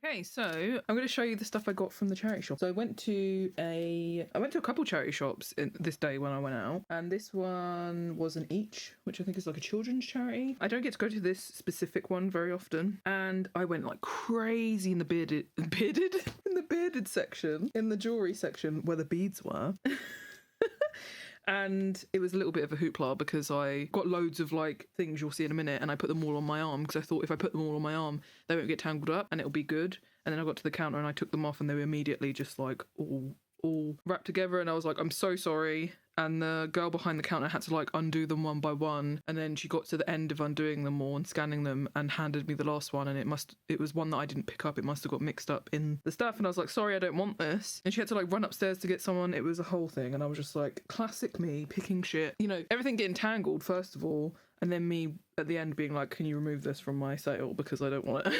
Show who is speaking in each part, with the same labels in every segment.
Speaker 1: Okay, so I'm going to show you the stuff I got from the charity shop. So I went to a couple charity shops this day when I went out, and this one was an Each, which I think is like a children's charity. I don't get to go to this specific one very often, and I went like crazy in the bearded section, in the jewelry section where the beads were. And it was a little bit of a hoopla because I got loads of like things you'll see in a minute, and I put them all on my arm because I thought if I put them all on my arm they won't get tangled up and it'll be good. And then I got to the counter and I took them off and they were immediately just like all wrapped together, and I was like, I'm so sorry. And the girl behind the counter had to like undo them one by one, and then she got to the end of undoing them all and scanning them and handed me the last one, and it was one that I didn't pick up. It must have got mixed up in the stuff, and I was like, sorry, I don't want this. And she had to like run upstairs to get someone. It was a whole thing, and I was just like, classic me picking shit, you know, everything getting tangled first of all, and then me at the end being like, can you remove this from my sale because I don't want it.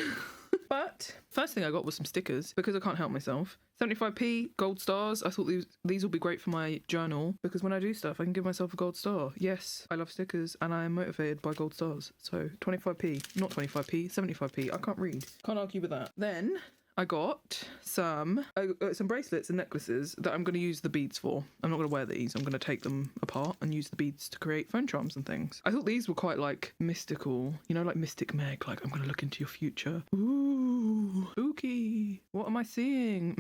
Speaker 1: But first thing I got was some stickers because I can't help myself. 75p gold stars. I thought these will be great for my journal because when I do stuff I can give myself a gold star. Yes, I love stickers and I am motivated by gold stars. So 25p, not 25p, 75p. I can't read. Can't argue with that. Then I got some bracelets and necklaces that I'm going to use the beads for. I'm not going to wear these. I'm going to take them apart and use the beads to create phone charms and things. I thought these were quite like mystical, you know, like Mystic Meg, like I'm going to look into your future. Ooh, spooky. What am I seeing?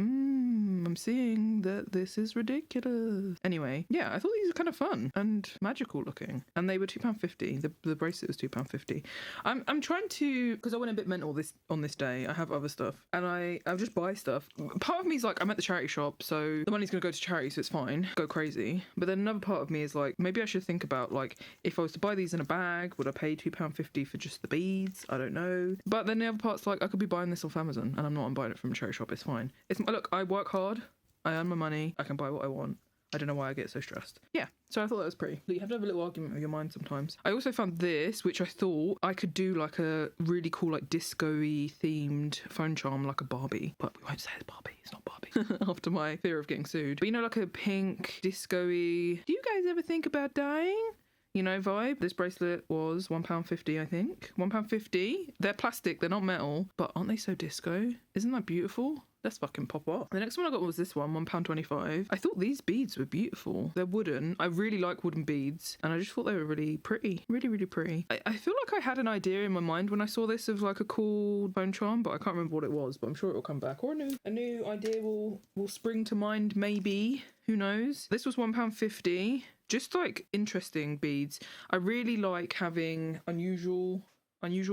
Speaker 1: I'm seeing that this is ridiculous. Anyway, yeah, I thought these were kind of fun and magical looking. And they were £2.50. The bracelet was £2.50. I'm trying to, because I went a bit mental on this day. I have other stuff and I'll just buy stuff. Part of me is like, I'm at the charity shop, so the money's going to go to charity, so it's fine. Go crazy. But then another part of me is like, maybe I should think about like, if I was to buy these in a bag, would I pay £2.50 for just the beads? I don't know. But then the other part's like, I could be buying this off Amazon and I'm not. I'm buying it from a charity shop. It's fine. Look, I work hard. I earn my money. I can buy what I want. I don't know why I get so stressed. Yeah, so I thought that was pretty. You have to have a little argument with your mind sometimes. I also found this, which I thought I could do like a really cool, like disco-y themed phone charm, like a Barbie. But we won't say it's Barbie. It's not Barbie. After my fear of getting sued. But you know, like a pink, disco-y. Do you guys ever think about dying? You know, vibe. This bracelet was £1.50, I think. £1.50. They're plastic, they're not metal, but aren't they so disco? Isn't that beautiful? Let's fucking pop off. The next one I got was this one, £1.25. I thought these beads were beautiful. They're wooden. I really like wooden beads, and I just thought they were really pretty. Really, really pretty. I feel like I had an idea in my mind when I saw this of like a cool phone charm, but I can't remember what it was, but I'm sure it will come back. Or a new idea will spring to mind, maybe. Who knows? This was £1.50. Just like interesting beads. I really like having unusual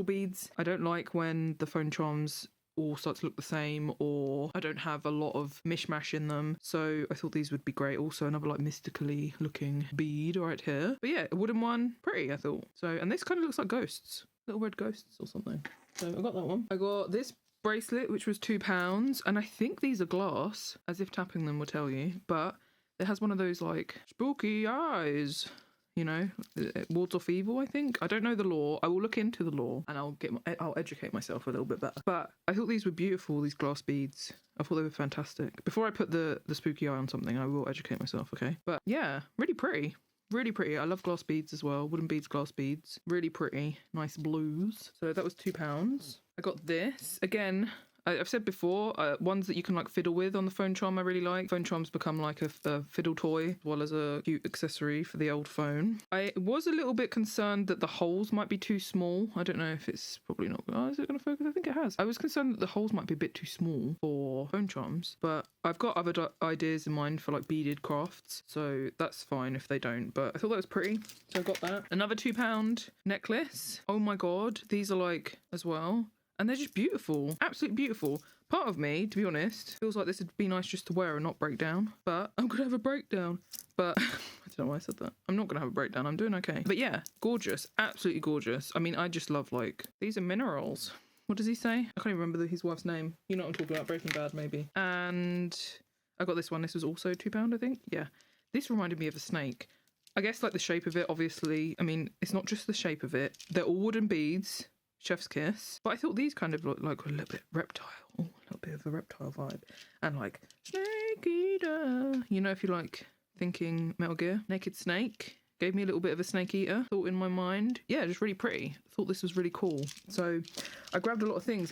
Speaker 1: beads. I don't like when the phone charms all start to look the same, or I don't have a lot of mishmash in them. So I thought these would be great. Also another like mystically looking bead right here. But yeah, a wooden one, pretty I thought. So, and this kind of looks like ghosts, little red ghosts or something. So I got that one. I got this bracelet, which was £2, and I think these are glass, as if tapping them will tell you, but it has one of those like spooky eyes. You know, it wards off evil, I think. I don't know the law. I will look into the law and I'll educate myself a little bit better. But I thought these were beautiful, these glass beads. I thought they were fantastic. Before I put the spooky eye on something, I will educate myself, okay? But yeah, really pretty. Really pretty. I love glass beads as well. Wooden beads, glass beads. Really pretty. Nice blues. So that was £2. I got this. Again, I've said before, ones that you can like fiddle with on the phone charm I really like. Phone charms become like a fiddle toy as well as a cute accessory for the old phone. I was a little bit concerned that the holes might be too small. I don't know if it's probably not. Oh, is it going to focus? I think it has. I was concerned that the holes might be a bit too small for phone charms, but I've got other ideas in mind for like beaded crafts, so that's fine if they don't, but I thought that was pretty, so I got that. Another £2 necklace. Oh my god, these are like as well. And they're just beautiful. Absolutely beautiful. Part of me, to be honest, feels like this would be nice just to wear and not break down. But I'm going to have a breakdown. But I don't know why I said that. I'm not going to have a breakdown. I'm doing okay. But yeah, gorgeous. Absolutely gorgeous. I mean, I just love like, these are minerals. What does he say? I can't even remember his wife's name. You know what I'm talking about. Breaking Bad, maybe. And I got this one. This was also £2, I think. Yeah. This reminded me of a snake. I guess like the shape of it, obviously. I mean, it's not just the shape of it. They're all wooden beads. Chef's kiss. But I thought these kind of looked like a little bit reptile. Oh, a little bit of a reptile vibe. And like, snake eater. You know, if you like thinking Metal Gear. Naked snake. Gave me a little bit of a snake eater thought in my mind. Yeah, just really pretty. Thought this was really cool. So I grabbed a lot of things.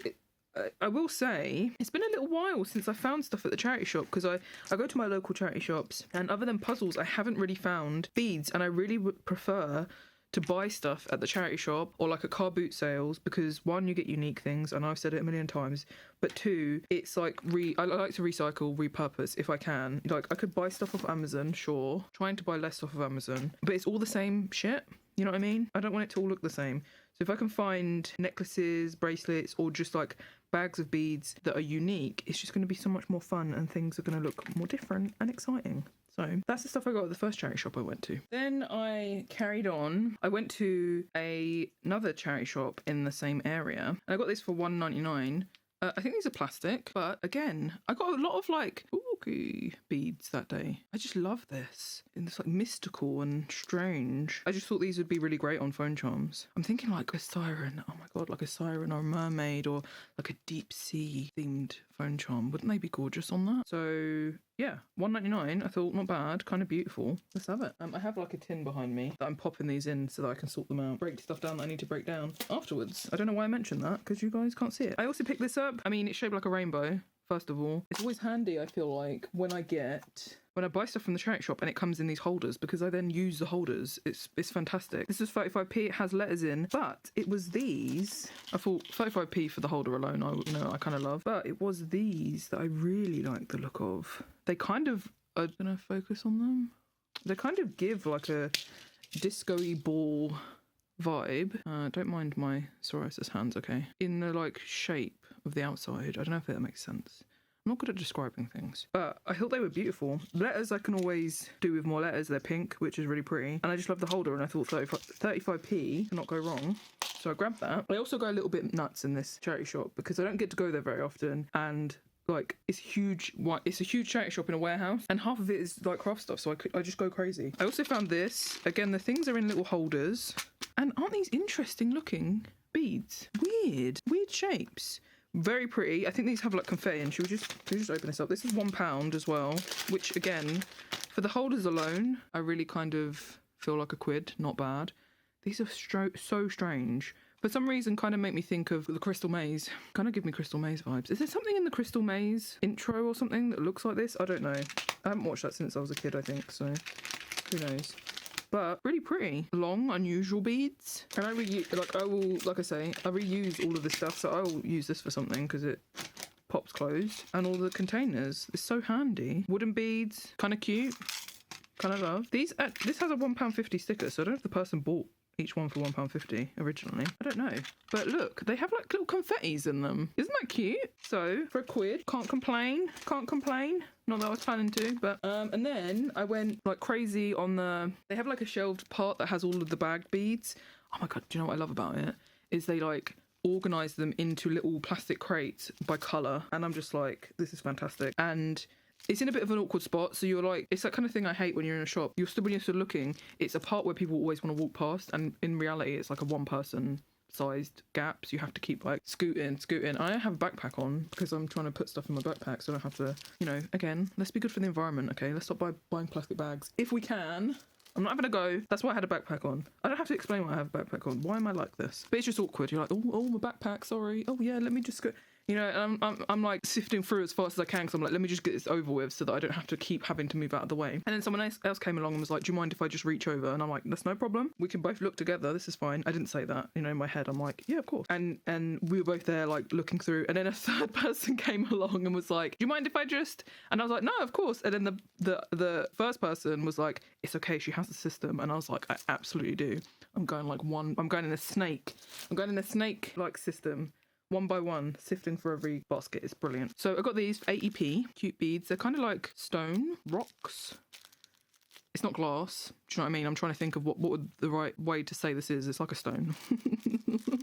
Speaker 1: I will say it's been a little while since I found stuff at the charity shop, because I go to my local charity shops, and other than puzzles I haven't really found beads, and I really would prefer to buy stuff at the charity shop or like at car boot sales, because one, you get unique things, and I've said it a million times, but two, it's like I like to recycle, repurpose if I can. Like I could buy stuff off Amazon, sure, trying to buy less off of Amazon, but it's all the same shit, you know what I mean? I don't want it to all look the same. So if I can find necklaces, bracelets, or just like bags of beads that are unique, it's just going to be so much more fun, and things are going to look more different and exciting. So that's the stuff I got at the first charity shop I went to. Then I carried on. I went to another charity shop in the same area, and I got this for $1.99. I think these are plastic, but again, I got a lot of like spooky beads that day. I just love this. And it's like mystical and strange. I just thought these would be really great on phone charms. I'm thinking like a siren. Oh my God, like a siren or a mermaid, or like a deep sea themed phone charm. Wouldn't they be gorgeous on that? So yeah, $1.99. I thought not bad, kind of beautiful. Let's have it. I have like a tin behind me that I'm popping these in so that I can sort them out. Break stuff down that I need to break down afterwards. I don't know why I mentioned that, because you guys can't see it. I also picked this up. I mean, it's shaped like a rainbow. First of all, it's always handy, I feel like, when I buy stuff from the charity shop and it comes in these holders, because I then use the holders. It's fantastic. This is 35p. It has letters in, but it was these. I thought 35p for the holder alone, I kind of love, but it was these that I really like the look of. They kind of, I'm gonna focus on them. They kind of give like a disco-y ball vibe. Don't mind my psoriasis hands, okay? In the like shape of the outside. I don't know if that makes sense. I'm not good at describing things, but I thought they were beautiful. Letters I can always do with more letters. They're pink, which is really pretty. And I just love the holder, and I thought 35p cannot go wrong. So I grabbed that. I also go a little bit nuts in this charity shop because I don't get to go there very often, and like it's huge. It's a huge charity shop in a warehouse, and half of it is like craft stuff, so I just go crazy. I also found this. Again, the things are in little holders, and aren't these interesting looking beads? Weird shapes. Very pretty. I think these have like confetti, and should we just open this up? This is £1 as well, which again, for the holders alone, I really kind of feel like a quid. Not bad. These are so strange. For some reason, kind of make me think of the Crystal Maze. Kind of give me Crystal Maze vibes. Is there something in the Crystal Maze intro or something that looks like this? I don't know. I haven't watched that since I was a kid, I think, so who knows. But really pretty. Long, unusual beads. And I reuse all of this stuff, so I will use this for something because it pops closed. And all the containers. It's so handy. Wooden beads. Kind of cute. Kind of love. This has a £1.50 sticker, so I don't know if the person bought each one for £1.50 originally. I don't know. But look, they have like little confettis in them. Isn't that cute? So, for a quid, can't complain. Can't complain. Not that I was planning to, but and then I went like crazy on they have like a shelved part that has all of the bagged beads. Oh my God, do you know what I love about it? Is they like organise them into little plastic crates by colour, and I'm just like, this is fantastic. And it's in a bit of an awkward spot, so you're like, it's that kind of thing I hate when you're in a shop. When you're stood looking, it's a part where people always want to walk past, and in reality it's like a one-person sized gaps. You have to keep like scooting. I have a backpack on because I'm trying to put stuff in my backpack so I don't have to, again, let's be good for the environment, okay? Let's stop buying plastic bags if we can. I'm not having a go. That's why I had a backpack on. I don't have to explain why I have a backpack on. Why am I like this? But it's just awkward. You're like, oh, my backpack, sorry. Oh yeah, let me just go. And I'm like sifting through as fast as I can, because I'm like, let me just get this over with so that I don't have to keep having to move out of the way. And then someone else came along and was like, do you mind if I just reach over? And I'm like, that's no problem. We can both look together. This is fine. I didn't say that. In my head, I'm like, yeah, of course. And we were both there like looking through. And then a third person came along and was like, do you mind if I just? And I was like, no, of course. And then the first person was like, it's okay. She has the system. And I was like, I absolutely do. I'm going in a snake like system. One by one, sifting for every basket. It's brilliant. So I got these for 80p, cute beads. They're kind of like stone, rocks. It's not glass. Do you know what I mean? I'm trying to think of what would the right way to say this is. It's like a stone.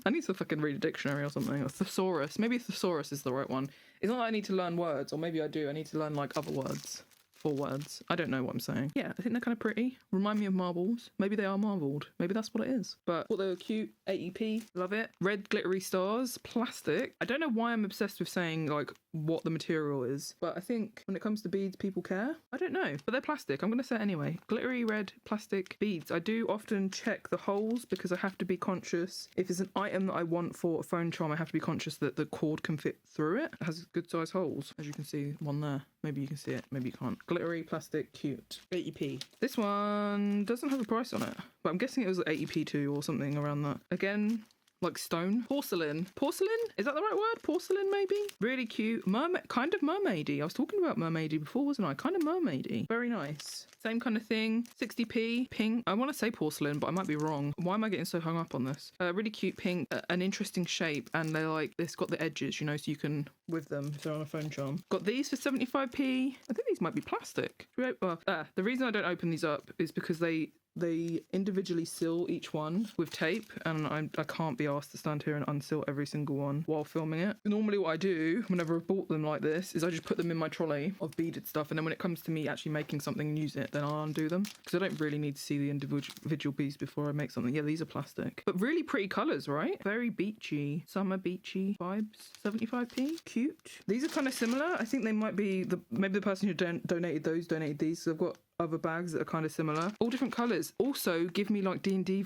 Speaker 1: I need to fucking read a dictionary or something. A thesaurus. Maybe a thesaurus is the right one. It's not that I need to learn words, or maybe I do. I need to learn like other words. 4 words. I don't know what I'm saying. Yeah, I think they're kind of pretty. Remind me of marbles. Maybe they are marbled. Maybe that's what it is. But thought they were cute. 80p. Love it. Red glittery stars. Plastic. I don't know why I'm obsessed with saying like what the material is. But I think when it comes to beads, people care. I don't know, but they're plastic. I'm going to say it anyway. Glittery red plastic beads. I do often check the holes because I have to be conscious. If it's an item that I want for a phone charm, I have to be conscious that the cord can fit through it. It has good size holes. As you can see, one there. Maybe you can see it, maybe you can't. Glittery plastic, cute. 80p. This one doesn't have a price on it, but I'm guessing it was 80p too or something around that. Again, like stone. Porcelain. Porcelain? Is that the right word? Porcelain, maybe? Really cute. Mermaid, kind of mermaidy. I was talking about mermaidy before, wasn't I? Kind of mermaidy. Very nice. Same kind of thing. 60p. Pink. I want to say porcelain, but I might be wrong. Why am I getting so hung up on this? Really cute pink. An interesting shape. And they're like, it's got the edges, you know, so you can with them if they're on a phone charm. Got these for 75p. I think these might be plastic. The reason I don't open these up is because they individually seal each one with tape, and I can't be asked to stand here and unseal every single one while filming it. Normally what I do whenever I've bought them like this is I just put them in my trolley of beaded stuff, and then when it comes to me actually making something and use it, then I'll undo them because I don't really need to see the individual beads before I make something. Yeah, these are plastic, but really pretty colours, right? Very beachy, summer beachy vibes. 75p, cute. These are kind of similar. I think they might be maybe the person who donated these. So I've got other bags that are kind of similar, all different colors. Also give me like D&D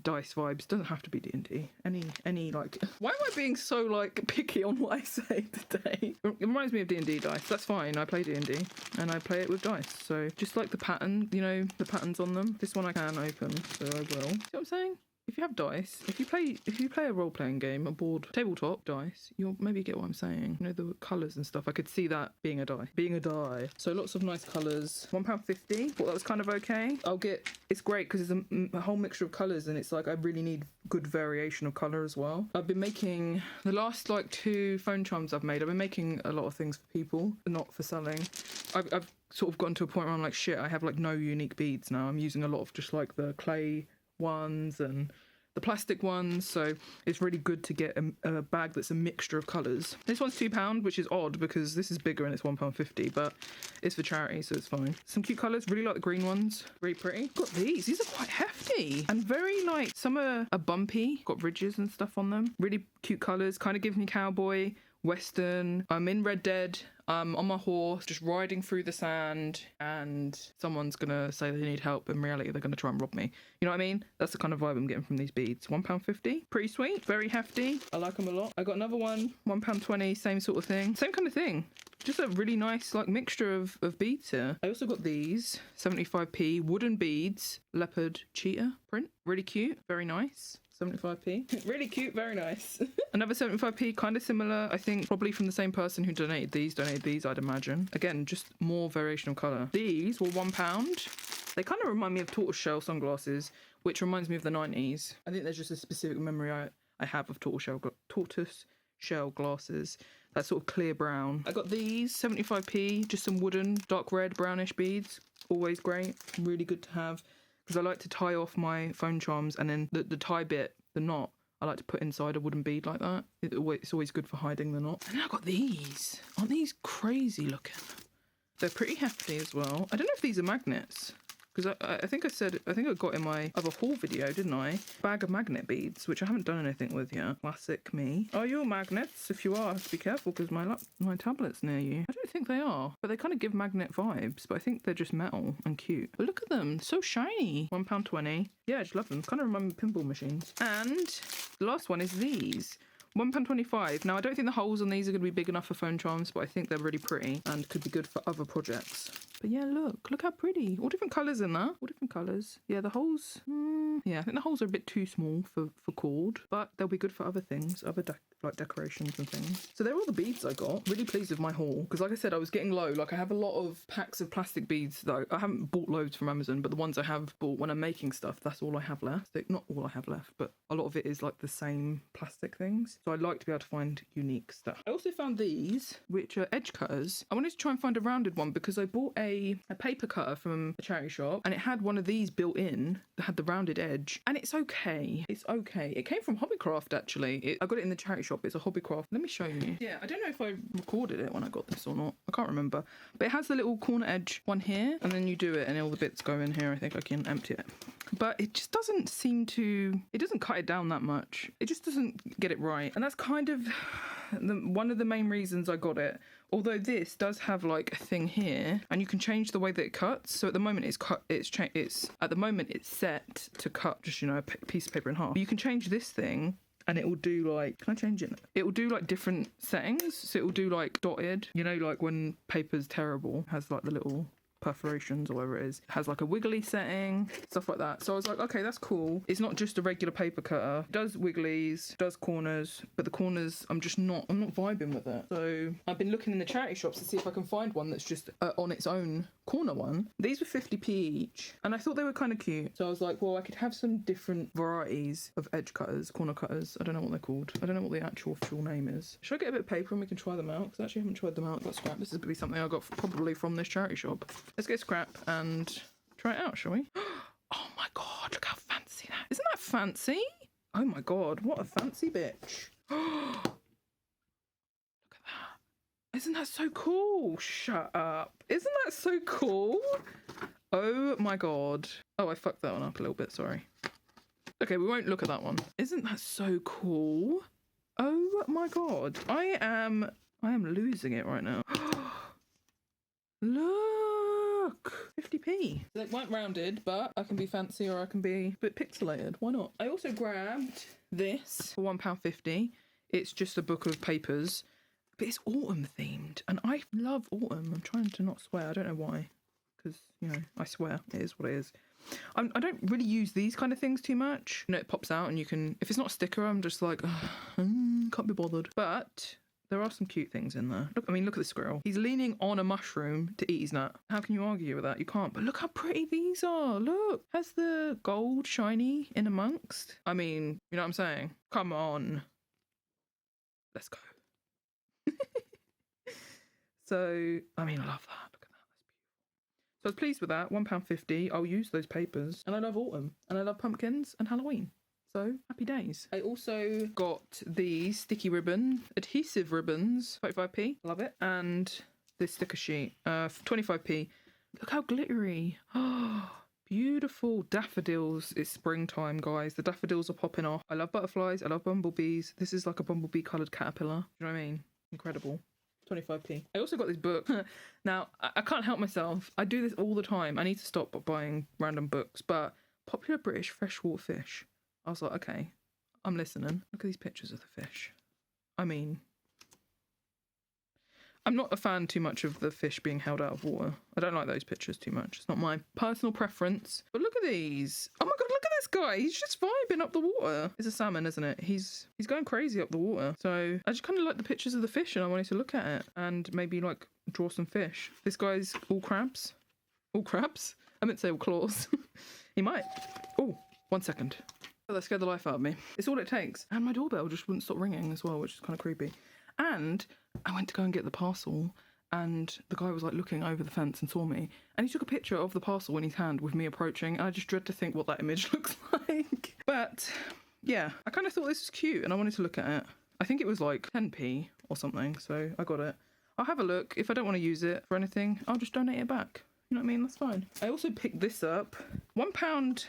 Speaker 1: dice vibes. Doesn't have to be D&D, any like why am I being so like picky on what I say today? It reminds me of D&D dice. That's fine, I play D&D and I play it with dice, so just like the pattern, you know, the patterns on them. This one I can open, so I will. See what I'm saying? If you have dice, if you play a role-playing game, a board, tabletop dice, you'll maybe get what I'm saying. You know, the colours and stuff. I could see that being a die. So lots of nice colours. £1.50. Thought that was kind of okay. It's great because it's a whole mixture of colours, and it's like I really need good variation of colour as well. I've been making, the last like 2 phone charms I've made, I've been making a lot of things for people, not for selling. I've sort of gotten to a point where I'm like, shit, I have like no unique beads now. I'm using a lot of just like the clay ones and the plastic ones, so it's really good to get a bag that's a mixture of colours. This one's £2, which is odd because this is bigger and it's £1.50, but it's for charity, so it's fine. Some cute colours, really like the green ones, really pretty. Got these are quite hefty and very like, some are bumpy, got ridges and stuff on them. Really cute colours, kind of give me cowboy, western. I'm in Red Dead, on my horse, just riding through the sand, and someone's gonna say they need help. In reality, they're gonna try and rob me. You know what I mean? That's the kind of vibe I'm getting from these beads. £1.50. Pretty sweet, very hefty. I like them a lot. I got another one, £1.20, same sort of thing. Same kind of thing. Just a really nice like mixture of beads here. I also got these, 75p, wooden beads, leopard cheetah print. Really cute, very nice. 75p. Really cute, very nice. Another 75p, kind of similar, I think probably from the same person who donated these, I'd imagine. Again, just more variation of colour. These were £1. They kind of remind me of tortoiseshell sunglasses, which reminds me of the 90s. I think there's just a specific memory I have of tortoiseshell glasses. That sort of clear brown. I got these, 75p, just some wooden, dark red, brownish beads. Always great, really good to have. Because I like to tie off my phone charms, and then the tie bit, the knot, I like to put inside a wooden bead like that. It's always good for hiding the knot. And then I got these. Aren't these crazy looking? They're pretty hefty as well. I don't know if these are magnets. Because I think I got in my other haul video, didn't I? Bag of magnet beads, which I haven't done anything with yet. Classic me. Are you magnets? If you are, be careful because my tablet's near you. I don't think they are, but they kind of give magnet vibes, but I think they're just metal and cute. But look at them, so shiny. £1.20. Yeah, I just love them. Kind of remind me of pinball machines. And the last one is these. £1.25. Now, I don't think the holes on these are going to be big enough for phone charms, but I think they're really pretty and could be good for other projects. But yeah, look how pretty. All different colours in there. All different colours. Yeah, the holes, yeah, I think the holes are a bit too small for cord, but they'll be good for other things, other like decorations and things. So they're all the beads I got. Really pleased with my haul, because like I said, I was getting low. Like I have a lot of packs of plastic beads though. I haven't bought loads from Amazon, but the ones I have bought when I'm making stuff, that's all I have left. Not all I have left, but a lot of it is like the same plastic things. So I'd like to be able to find unique stuff. I also found these, which are edge cutters. I wanted to try and find a rounded one because I bought a a paper cutter from a charity shop, and it had one of these built in that had the rounded edge, and it's okay. It's okay. It came from Hobbycraft, actually. I got it in the charity shop. It's a Hobbycraft. Let me show you. Yeah, I don't know if I recorded it when I got this or not. I can't remember. But it has the little corner edge one here, and then you do it, and all the bits go in here. I think I can empty it. But it just doesn't seem to... It doesn't cut it down that much. It just doesn't get it right. And that's kind of one of the main reasons I got it. Although this does have like a thing here, and you can change the way that it cuts. So at the moment at the moment it's set to cut just, you know, a piece of paper in half. But you can change this thing, and it will do like, can I change it? It will do like different settings. So it will do like dotted, you know, like when paper's terrible, has like the little perforations or whatever it is. It has like a wiggly setting, stuff like that. So I was like, okay, that's cool. It's not just a regular paper cutter. It does wigglies, does corners, but the corners, I'm not vibing with it. So I've been looking in the charity shops to see if I can find one that's just on its own corner one. These were 50p each, and I thought they were kind of cute. So I was like, well, I could have some different varieties of edge cutters, corner cutters. I don't know what they're called. I don't know what the actual name is. Should I get a bit of paper and we can try them out? Because I actually haven't tried them out. I've got scrap. This is going to be something I got probably from this charity shop. Let's get scrap and try it out, shall we? Oh my god, look how fancy that is. Isn't that fancy? Oh my god, what a fancy bitch. Look at that. Isn't that so cool? Shut up. Isn't that so cool? Oh my god. Oh, I fucked that one up a little bit, sorry. Okay, we won't look at that one. Isn't that so cool? Oh my god. I am losing it right now. Look, 50p. They weren't rounded, but I can be fancy or I can be a bit pixelated. Why not? I also grabbed this for £1.50. It's just a book of papers, but it's autumn themed, and I love autumn. I'm trying to not swear. I don't know why, because, you know, I swear. It is what it is. I don't really use these kind of things too much. You know, it pops out and you can, if it's not a sticker, I'm just like, can't be bothered. But there are some cute things in there. Look, I mean, look at the squirrel. He's leaning on a mushroom to eat his nut. How can you argue with that? You can't. But look how pretty these are. Look. Has the gold shiny in amongst? I mean, you know what I'm saying? Come on. Let's go. So, I mean, I love that. Look at that. That's beautiful. So I was pleased with that. £1.50. I'll use those papers. And I love autumn. And I love pumpkins and Halloween. So, happy days. I also got these sticky ribbon, adhesive ribbons, 35p, love it. And this sticker sheet, 25p. Look how glittery. Oh, beautiful. Daffodils. It's springtime, guys. The daffodils are popping off. I love butterflies. I love bumblebees. This is like a bumblebee coloured caterpillar. Do you know what I mean? Incredible. 25p. I also got this book. Now, I can't help myself. I do this all the time. I need to stop buying random books, but Popular British Freshwater Fish. I was like, okay, I'm listening. Look at these pictures of the fish. I mean, I'm not a fan too much of the fish being held out of water. I don't like those pictures too much. It's not my personal preference. But look at these. Oh my god, look at this guy. He's just vibing up the water. It's a salmon, isn't it? He's going crazy up the water. So I just kind of like the pictures of the fish and I wanted to look at it and maybe like draw some fish. This guy's all crabs. All crabs? I meant to say all claws. He might. Oh, 1 second. Oh, that scared the life out of me. It's all it takes. And my doorbell just wouldn't stop ringing as well, which is kind of creepy. And I went to go and get the parcel, and the guy was like looking over the fence and saw me, and he took a picture of the parcel in his hand with me approaching, and I just dread to think what that image looks like. But yeah, I kind of thought this was cute and I wanted to look at it. I think it was like 10p or something, so I got it. I'll have a look. If I don't want to use it for anything, I'll just donate it back. You know what I mean? That's fine. I also picked this up. £1.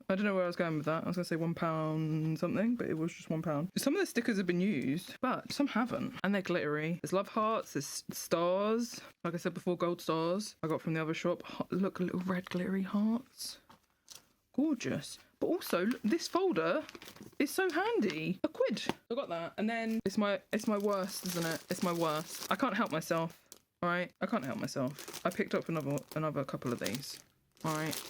Speaker 1: I don't know where I was going with that. I was going to say £1 something, but it was just £1. Some of the stickers have been used, but some haven't. And they're glittery. There's love hearts, there's stars. Like I said before, gold stars I got from the other shop. Look, little red glittery hearts. Gorgeous. But also, look, this folder is so handy. £1. I got that. And then it's my worst, isn't it? It's my worst. I can't help myself. Alright, I can't help myself. I picked up another couple of these. Alright.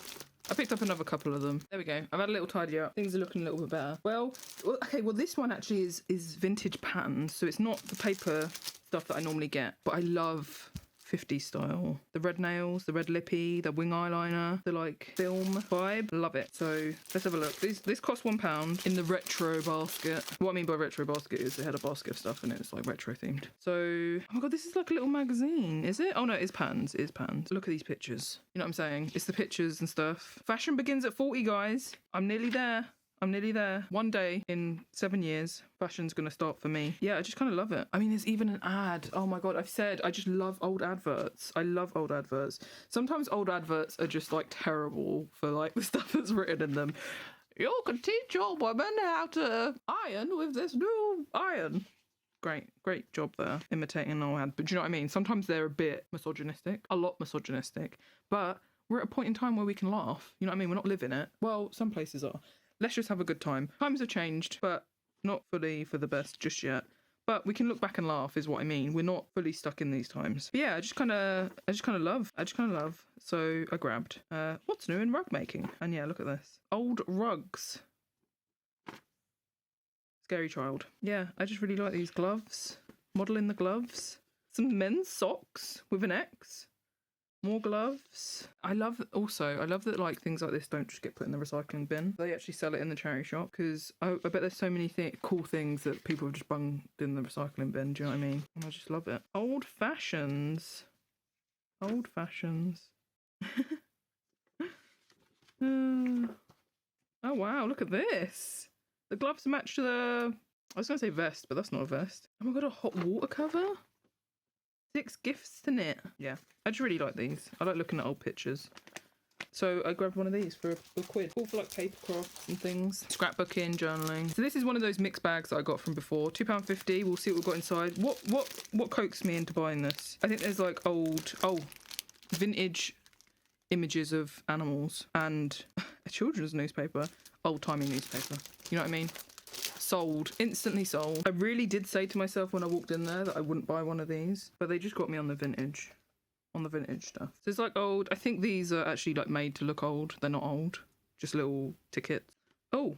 Speaker 1: I picked up another couple of them. There we go. I've had a little tidy up. Things are looking a little bit better. Well, okay, well this one actually is vintage patterns, so it's not the paper stuff that I normally get. But I love 50 style. The red nails, the red lippy, the wing eyeliner, the like film vibe. Love it. So let's have a look. This cost £1 in the retro basket. What I mean by retro basket is they had a basket of stuff and it's like retro themed. So, oh my god, this is like a little magazine, is it? Oh no, it's pans. It is pans. Look at these pictures. You know what I'm saying? It's the pictures and stuff. Fashion begins at 40, guys. I'm nearly there. I'm nearly there. One day in 7 years, fashion's gonna start for me. Yeah, I just kind of love it. I mean, there's even an ad. Oh my god, I've said I just love old adverts. I love old adverts. Sometimes old adverts are just like terrible for like the stuff that's written in them. You can teach your woman how to iron with this new iron. Great job there, imitating an old ad. But do you know what I mean? Sometimes they're a bit misogynistic, a lot misogynistic. But we're at a point in time where we can laugh. You know what I mean? We're not living it. Well, some places are. Let's just have a good time. Times have changed, but not fully for the best just yet. But we can look back and laugh is what I mean. We're not fully stuck in these times. But yeah, I just kind of love. So I grabbed what's new in rug making. And yeah, look at this. Old rugs. Scary child. Yeah, I just really like these gloves. Modelling the gloves. Some men's socks with an X. More gloves. I love that like things like this don't just get put in the recycling bin. They actually sell it in the charity shop because I bet there's so many cool things that people have just bunged in the recycling bin. Do you know what I mean? And I just love it. Old fashions. Old fashions. Oh wow, look at this. The gloves match to the... I was going to say vest, but that's not a vest. Oh my god, a hot water cover? 6 gifts to knit. Yeah, I just really like these. I like looking at old pictures. So I grabbed one of these for a quid. All for like paper crafts and things. Scrapbooking, journaling. So this is one of those mixed bags that I got from before. £2.50. We'll see what we've got inside. What coaxed me into buying this? I think there's like vintage images of animals and a children's newspaper. Old-timey newspaper. You know what I mean? Sold. Instantly sold. I really did say to myself when I walked in there that I wouldn't buy one of these, but they just got me on the vintage stuff. So it's like old. I think these are actually like made to look old. They're not old. Just little tickets. Oh,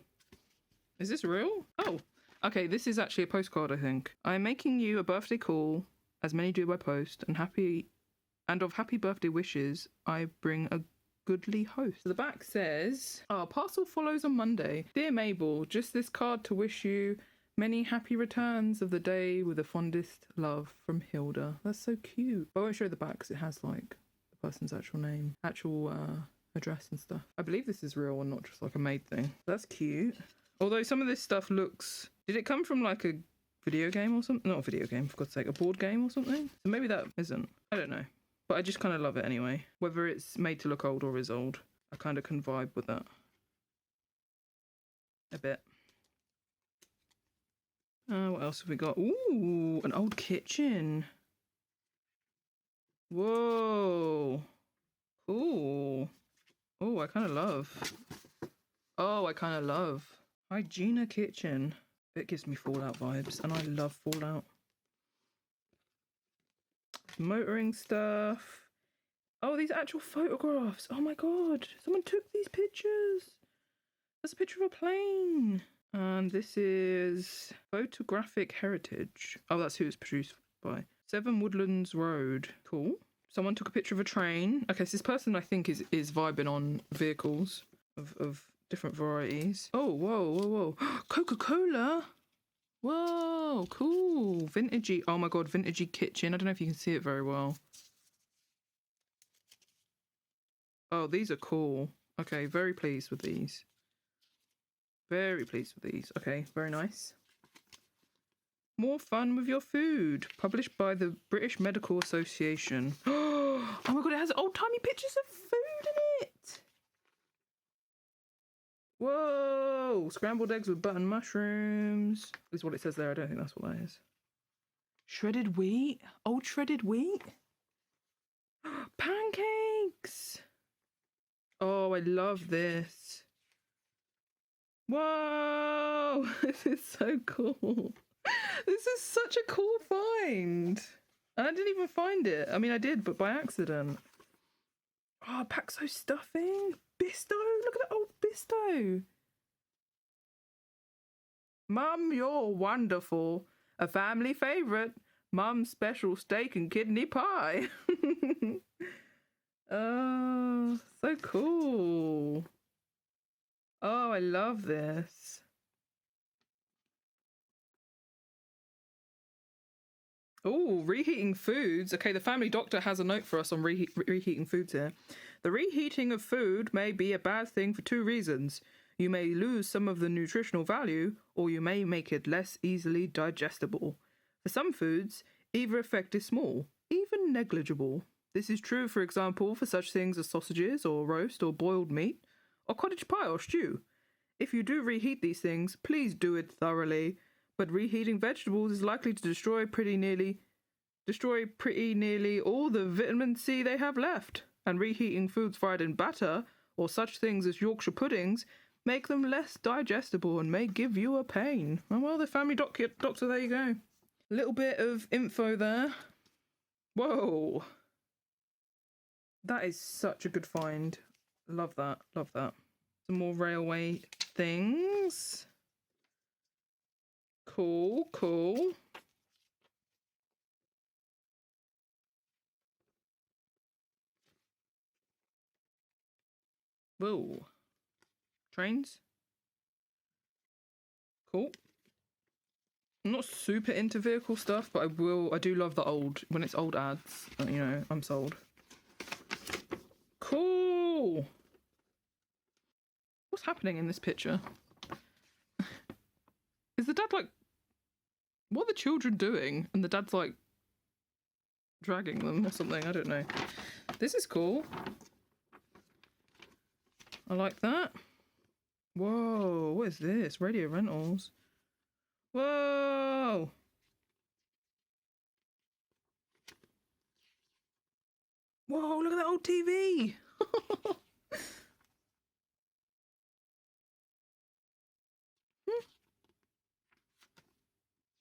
Speaker 1: is this real? Oh, okay. This is actually a postcard, I think. I'm making you a birthday call, as many do by post, and of happy birthday wishes, I bring a goodly host. So the back says, our parcel follows on Monday. Dear Mabel, just this card to wish you many happy returns of the day with the fondest love from Hilda. That's so cute. I won't show the back because it has like the person's actual name, actual address and stuff. I believe this is real and not just like a made thing. That's cute. Although some of this stuff looks... Did it come from like a video game or something? Not a video game, for God's sake. A board game or something? So maybe that isn't. I don't know. But I just kind of love it anyway. Whether it's made to look old or is old, I kind of can vibe with that. A bit. What else have we got? Ooh, an old kitchen. Whoa. Cool. Oh, I kind of love. Oh, I kind of love. Hygiena kitchen. It gives me Fallout vibes, and I love Fallout. Motoring stuff. Oh, these actual photographs. Oh my god. Someone took these pictures. That's a picture of a plane. And this is Photographic Heritage. Oh, that's who it's produced by. 7 Woodlands Road. Cool. Someone took a picture of a train. Okay, so this person I think is vibing on vehicles of different varieties. Oh, whoa. Coca-Cola. Whoa, cool. Vintagey. Oh my god, vintagey kitchen. I don't know if you can see it very well. Oh, these are cool. Okay, very pleased with these. Very pleased with these. Okay, very nice. More fun with your food. Published by the British Medical Association. Oh my god, it has old-timey pictures of food in it. Whoa! Scrambled eggs with button mushrooms. Is what it says there. I don't think that's what that is. Shredded wheat? Old shredded wheat? Pancakes! Oh, I love this. Whoa! This is so cool. This is such a cool find. And I didn't even find it. I mean, I did, but by accident. Oh, Paxo stuffing. Bisto. Look at that old Bisto. Mum, you're wonderful. A family favourite. Mum's special steak and kidney pie. Oh, so cool. Oh, I love this. Oh, reheating foods. Okay, the family doctor has a note for us on reheating foods here. The reheating of food may be a bad thing for two reasons. You may lose some of the nutritional value, or you may make it less easily digestible. For some foods, either effect is small, even negligible. This is true, for example, for such things as sausages, or roast, or boiled meat, or cottage pie or stew. If you do reheat these things, please do it thoroughly. But reheating vegetables is likely to destroy pretty nearly all the vitamin C they have left. And reheating foods fried in batter, or such things as Yorkshire puddings, make them less digestible and may give you a pain. Oh, well, the family doctor, there you go. A little bit of info there. Whoa. That is such a good find. Love that, love that. Some more railway things. Cool, cool. Whoa. Trains. Cool. I'm not super into vehicle stuff, but I do love the old, when it's old ads, you know, I'm sold. Cool. What's happening in this picture? Is the dad like, what are the children doing? And the dad's like dragging them or something, I don't know. This is cool. I like that. Whoa, what is this? Radio rentals. Whoa! Whoa, look at that old TV!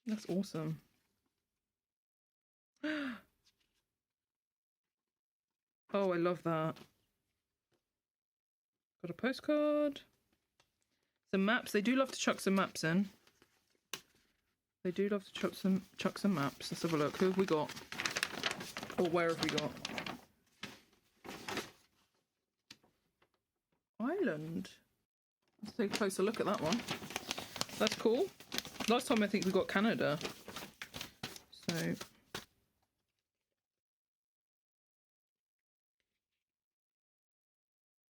Speaker 1: That's awesome. Oh, I love that. Got a postcard. Some maps. They do love to chuck some maps in. They do love to chuck some maps. Let's have a look. Who have we got? Or where have we got? Ireland. Let's take a closer look at that one. That's cool. Last time I think we got Canada. So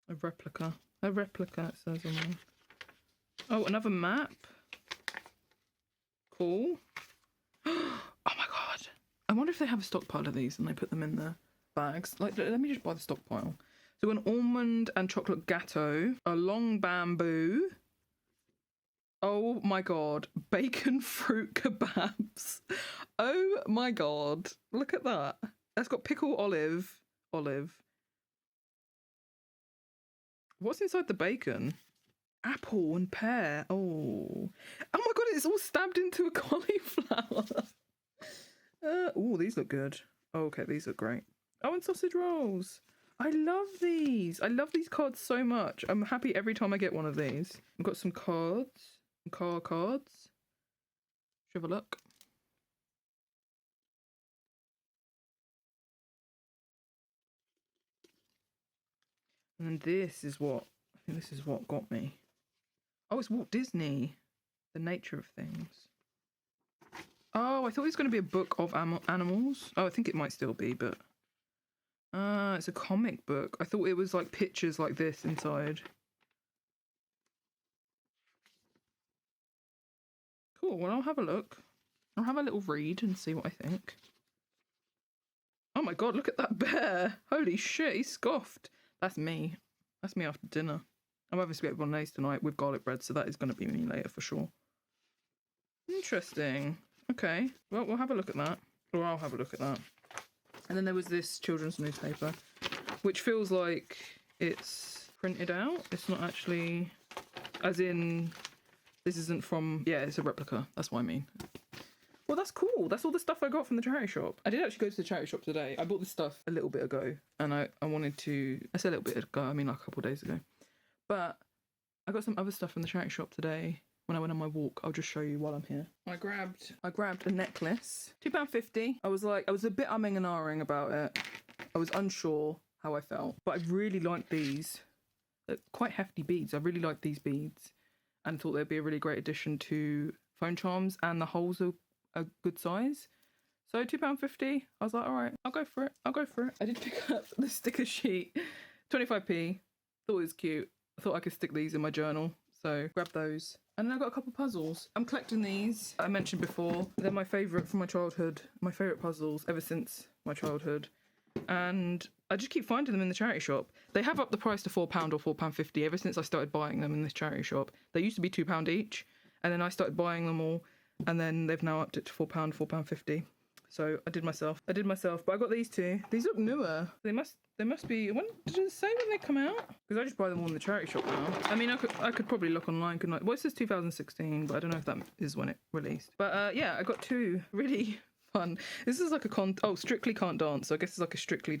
Speaker 1: a replica. A replica, it says on there. Oh, another map. Cool. Oh my god. I wonder if they have a stockpile of these and they put them in their bags. Like, let me just buy the stockpile. So an almond and chocolate gatto, a long bamboo. Oh my god, bacon fruit kebabs. Oh my god, look at that. That's got pickle olive. What's inside the bacon? Apple and pear. Oh my god, it's all stabbed into a cauliflower. Oh, these look good. Oh, okay, these look great. Oh, and sausage rolls. I love these. I love these cards so much. I'm happy every time I get one of these. I've got some cards. Car cards. Let's have a look. And this is what, I think this is what got me. Oh, it's Walt Disney. The Nature of Things. Oh, I thought it was going to be a book of animals. Oh, I think it might still be, but... it's a comic book. I thought it was like pictures like this inside. Cool, well, I'll have a look. I'll have a little read and see what I think. Oh my god, look at that bear! Holy shit, he scoffed. That's me. That's me after dinner. I'm having spaghetti bolognese tonight with garlic bread, so that is going to be me later for sure. Interesting. Okay, well, we'll have a look at that. Or I'll have a look at that. And then there was this children's newspaper, which feels like it's printed out. It's not actually, as in, this isn't from, yeah, it's a replica. That's what I mean. Well, that's cool. That's all the stuff I got from the charity shop. I did actually go to the charity shop today. I bought this stuff a little bit ago, and I wanted to, I say a little bit ago, I mean like a couple of days ago. But I got some other stuff from the charity shop today, when I went on my walk. I'll just show you while I'm here. I grabbed a necklace, £2.50. I was a bit umming and ahhing about it. I was unsure how I felt, but I really like these. They're quite hefty beads. I really like these beads and thought they'd be a really great addition to phone charms, and the holes are a good size. So £2.50. I was like, all right, I'll go for it. I did pick up the sticker sheet, 25p. Thought it was cute. I thought I could stick these in my journal. So grab those. And then I got a couple puzzles. I'm collecting these. I mentioned before, they're my favourite from my childhood. My favourite puzzles ever since my childhood. And I just keep finding them in the charity shop. They have upped the price to £4 or £4.50 ever since I started buying them in this charity shop. They used to be £2 each, and then I started buying them all, and then they've now upped it to £4, £4.50. So I did myself. But I got these two. These look newer. They must be. When did it say when they come out? Because I just buy them all in the charity shop now. I mean, I could probably look online, couldn't I? Well, it says 2016, but I don't know if that is when it released. But yeah, I got two really fun. This is like a Strictly Can't Dance. So I guess it's like a Strictly.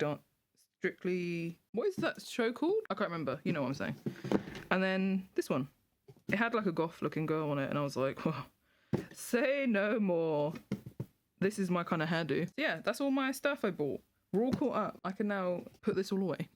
Speaker 1: What is that show called? I can't remember. You know what I'm saying. And then this one. It had like a goth-looking girl on it, and I was like, oh, say no more. This is my kind of hairdo. So yeah, that's all my stuff I bought. We're all caught up. I can now put this all away.